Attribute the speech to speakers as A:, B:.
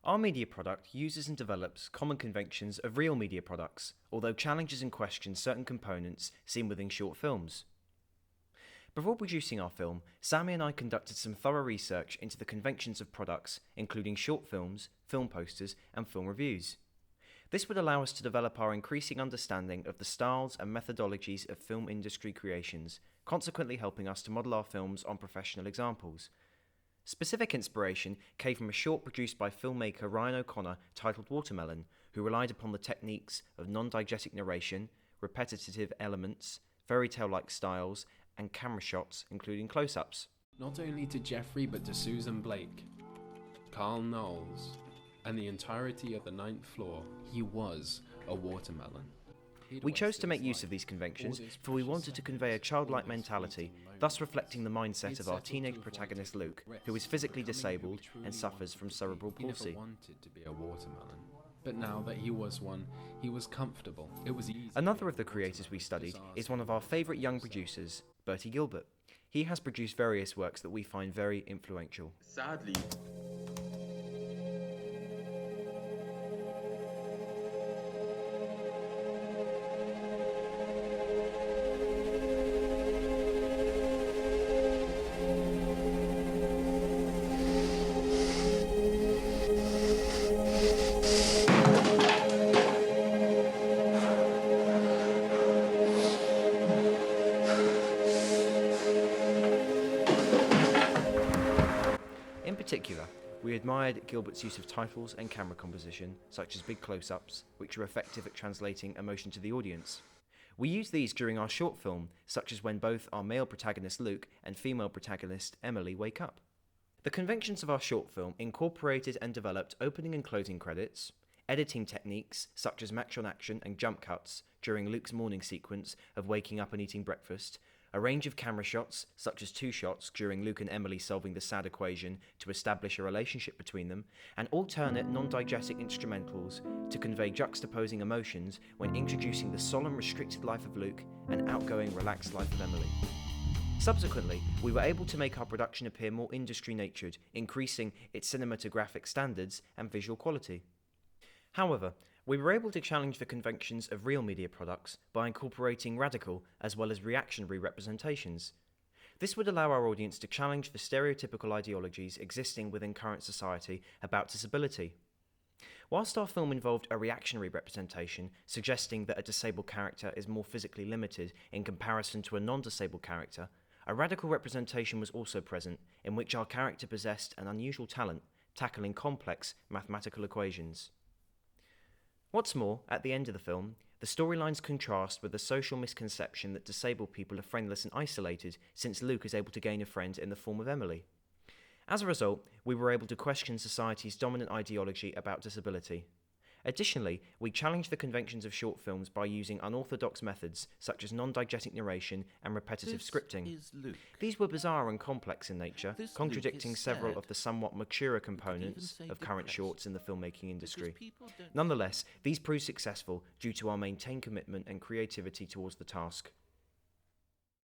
A: Our media product uses and develops common conventions of real media products, although challenges and questions certain components seen within short films. Before producing our film, Sammy and I conducted some thorough research into the conventions of products, including short films, film posters, and film reviews. This would allow us to develop our increasing understanding of the styles and methodologies of film industry creations, consequently helping us to model our films on professional examples. Specific inspiration came from a short produced by filmmaker Ryan O'Connor titled Watermelon, who relied upon the techniques of non-diegetic narration, repetitive elements, fairy tale-like styles, and camera shots, including close-ups.
B: Not only to Jeffrey but to Susan Blake, Carl Knowles, and the entirety of the ninth floor, he was a watermelon.
A: We chose to make use of these conventions, for we wanted to convey a childlike mentality, thus reflecting the mindset of our teenage protagonist Luke, who is physically disabled and suffers from cerebral palsy.
B: He never wanted to be a watermelon, but now that he was one, he was comfortable. It was easy.
A: Another of the creators we studied is one of our favourite young producers, Bertie Gilbert. He has produced various works that we find very influential.
C: Sadly,
A: In particular, we admired Gilbert's use of titles and camera composition, such as big close-ups, which are effective at translating emotion to the audience. We used these during our short film, such as when both our male protagonist Luke and female protagonist Emily wake up. The conventions of our short film incorporated and developed opening and closing credits, editing techniques such as match on action and jump cuts during Luke's morning sequence of waking up and eating breakfast, a range of camera shots, such as two shots during Luke and Emily solving the sad equation to establish a relationship between them, and alternate non-diegetic instrumentals to convey juxtaposing emotions when introducing the solemn restricted life of Luke and outgoing relaxed life of Emily. Subsequently, we were able to make our production appear more industry-natured, increasing its cinematographic standards and visual quality. However, we were able to challenge the conventions of real media products by incorporating radical as well as reactionary representations. This would allow our audience to challenge the stereotypical ideologies existing within current society about disability. Whilst our film involved a reactionary representation, suggesting that a disabled character is more physically limited in comparison to a non-disabled character, a radical representation was also present, in which our character possessed an unusual talent, tackling complex mathematical equations. What's more, at the end of the film, the storylines contrast with the social misconception that disabled people are friendless and isolated, since Luke is able to gain a friend in the form of Emily. As a result, we were able to question society's dominant ideology about disability. Additionally, we challenged the conventions of short films by using unorthodox methods such as non-diegetic narration and repetitive scripting. These were bizarre and complex in nature, contradicting several of the somewhat mature components of current shorts in the filmmaking industry. Nonetheless, these proved successful due to our maintained commitment and creativity towards the task.